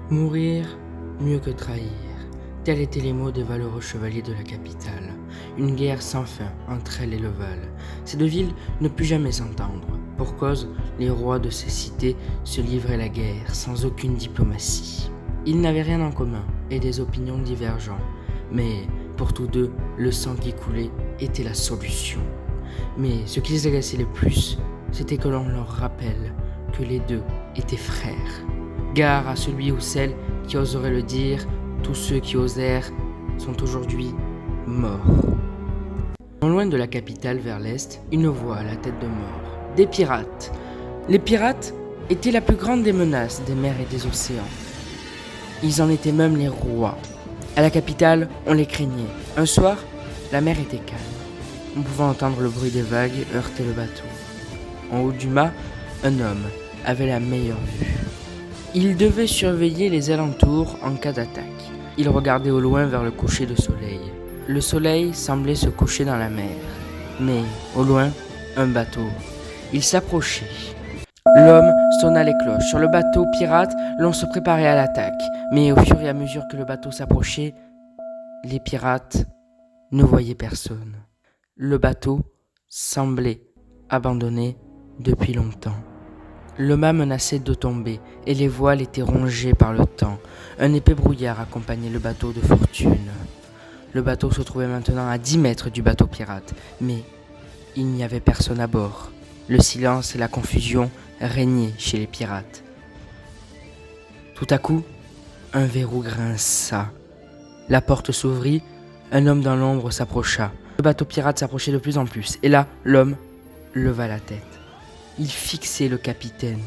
Mourir, mieux que trahir. Tels étaient les mots des valeureux chevaliers de la capitale. Une guerre sans fin entre elle et le Val. Ces deux villes ne purent jamais s'entendre. Pour cause, les rois de ces cités se livraient la guerre sans aucune diplomatie. Ils n'avaient rien en commun et des opinions divergentes. Mais pour tous deux, le sang qui coulait était la solution. Mais ce qui les agaçait le plus, c'était que l'on leur rappelle que les deux étaient frères. Gare à celui ou celle qui oserait le dire, tous ceux qui osèrent sont aujourd'hui morts. Non loin de la capitale vers l'est, une voie à la tête de mort. Des pirates. Les pirates étaient la plus grande des menaces des mers et des océans. Ils en étaient même les rois. À la capitale, on les craignait. Un soir, la mer était calme. On pouvait entendre le bruit des vagues heurter le bateau. En haut du mât, un homme avait la meilleure vue. Il devait surveiller les alentours en cas d'attaque. Il regardait au loin vers le coucher de soleil. Le soleil semblait se coucher dans la mer. Mais, au loin, un bateau. Il s'approchait. L'homme sonna les cloches. Sur le bateau pirate, l'on se préparait à l'attaque. Mais au fur et à mesure que le bateau s'approchait, les pirates ne voyaient personne. Le bateau semblait abandonné depuis longtemps. Le mât menaçait de tomber et les voiles étaient rongées par le temps. Un épais brouillard accompagnait le bateau de fortune. Le bateau se trouvait maintenant à 10 mètres du bateau pirate, mais il n'y avait personne à bord. Le silence et la confusion régnaient chez les pirates. Tout à coup, un verrou grinça. La porte s'ouvrit, un homme dans l'ombre s'approcha. Le bateau pirate s'approchait de plus en plus, et là, l'homme leva la tête. Il fixait le capitaine.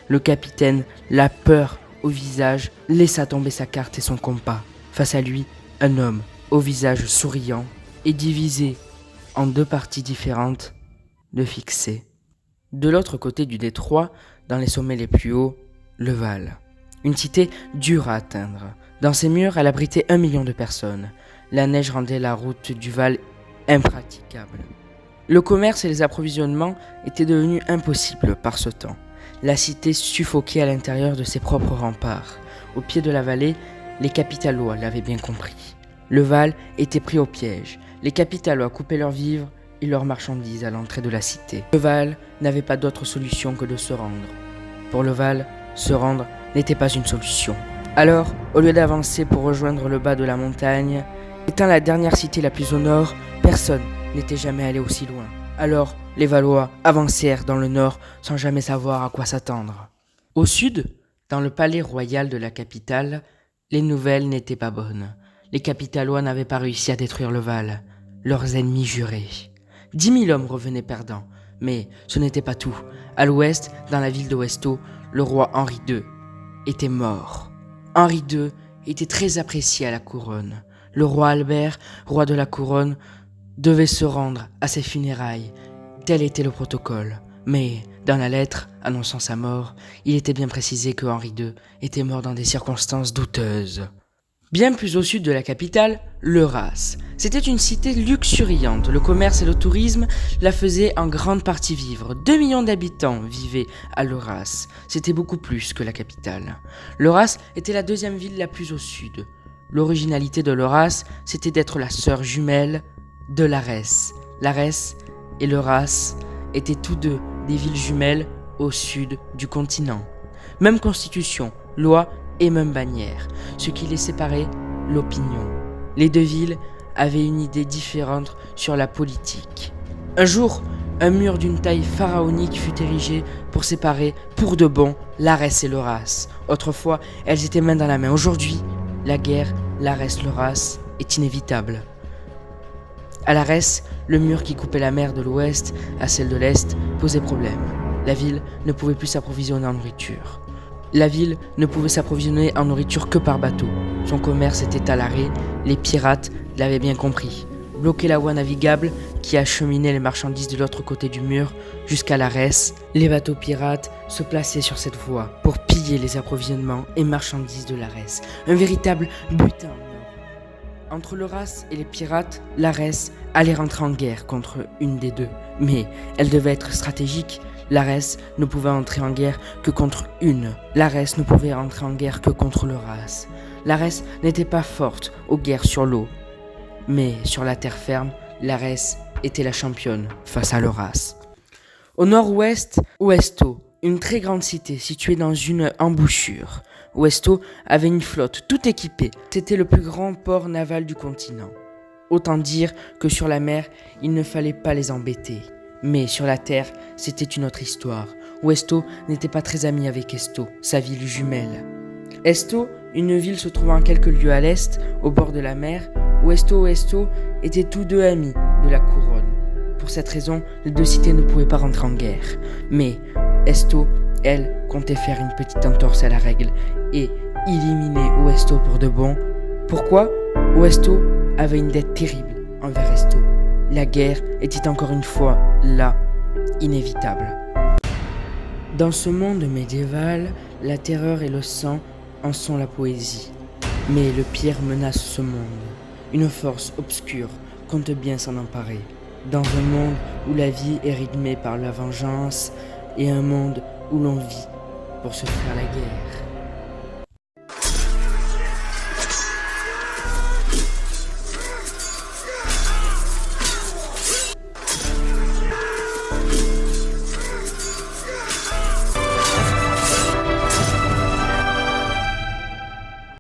Le capitaine, la peur au visage, laissa tomber sa carte et son compas. Face à lui, un homme au visage souriant et divisé en deux parties différentes, le fixait. De l'autre côté du détroit, dans les sommets les plus hauts, le Val. Une cité dure à atteindre. Dans ses murs, elle abritait 1 million de personnes. La neige rendait la route du Val impraticable. Le commerce et les approvisionnements étaient devenus impossibles par ce temps. La cité suffoquait à l'intérieur de ses propres remparts. Au pied de la vallée, les Capitalois l'avaient bien compris. Le Val était pris au piège. Les Capitalois coupaient leurs vivres et leurs marchandises à l'entrée de la cité. Le Val n'avait pas d'autre solution que de se rendre. Pour le Val, se rendre n'était pas une solution. Alors, au lieu d'avancer pour rejoindre le bas de la montagne, étant la dernière cité la plus au nord, personne n'était jamais allé aussi loin. Alors, les Valois avancèrent dans le nord sans jamais savoir à quoi s'attendre. Au sud, dans le palais royal de la capitale, les nouvelles n'étaient pas bonnes. Les Capitalois n'avaient pas réussi à détruire le Val. Leurs ennemis juraient. 10 000 hommes revenaient perdants. Mais ce n'était pas tout. À l'ouest, dans la ville de Westo, le roi Henri II était mort. Henri II était très apprécié à la couronne. Le roi Albert, roi de la couronne, devait se rendre à ses funérailles. Tel était le protocole. Mais dans la lettre annonçant sa mort, il était bien précisé que Henri II était mort dans des circonstances douteuses. Bien plus au sud de la capitale, l'Eurasse. C'était une cité luxuriante. Le commerce et le tourisme la faisaient en grande partie vivre. 2 millions d'habitants vivaient à l'Eurasse. C'était beaucoup plus que la capitale. L'Eurasse était la deuxième ville la plus au sud. L'originalité de l'Eurasse, c'était d'être la sœur jumelle de l'Arès. L'Arès et l'Eurasse étaient tous deux des villes jumelles au sud du continent. Même constitution, loi et même bannière. Ce qui les séparait, l'opinion. Les deux villes avaient une idée différente sur la politique. Un jour, un mur d'une taille pharaonique fut érigé pour séparer, pour de bon, l'Arès et l'Eurasse. Autrefois, elles étaient main dans la main. Aujourd'hui, la guerre, l'Arès-l'Eurasse, est inévitable. À l'Arès, le mur qui coupait la mer de l'ouest à celle de l'est posait problème. La ville ne pouvait plus s'approvisionner en nourriture. La ville ne pouvait s'approvisionner en nourriture que par bateau. Son commerce était à l'arrêt, les pirates l'avaient bien compris. Bloquer la voie navigable qui acheminait les marchandises de l'autre côté du mur jusqu'à l'Arès, les bateaux pirates se plaçaient sur cette voie pour piller les approvisionnements et marchandises de l'Arès. Un véritable butin. Entre l'Eurasse et les pirates, l'Arès allait rentrer en guerre contre une des deux. Mais elle devait être stratégique. L'Arès ne pouvait entrer en guerre que contre une. L'Arès ne pouvait entrer en guerre que contre l'Eurase. L'Arès n'était pas forte aux guerres sur l'eau. Mais sur la terre ferme, l'Arès était la championne face à l'Eurase. Au nord-ouest, Ouesto, une très grande cité située dans une embouchure. Ouesto avait une flotte tout équipée. C'était le plus grand port naval du continent. Autant dire que sur la mer, il ne fallait pas les embêter. Mais sur la terre, c'était une autre histoire. Ouesto n'était pas très ami avec Esto, sa ville jumelle. Esto, une ville se trouvant quelques lieues à l'est, au bord de la mer, Ouesto et Esto étaient tous deux amis de la couronne. Pour cette raison, les deux cités ne pouvaient pas rentrer en guerre. Mais Esto, elle, comptait faire une petite entorse à la règle et éliminer Ouesto pour de bon. Pourquoi ? Ouesto avait une dette terrible envers Esto. La guerre était encore une fois là, inévitable. Dans ce monde médiéval, la terreur et le sang en sont la poésie. Mais le pire menace ce monde. Une force obscure compte bien s'en emparer. Dans un monde où la vie est rythmée par la vengeance et un monde où l'on vit pour se faire la guerre.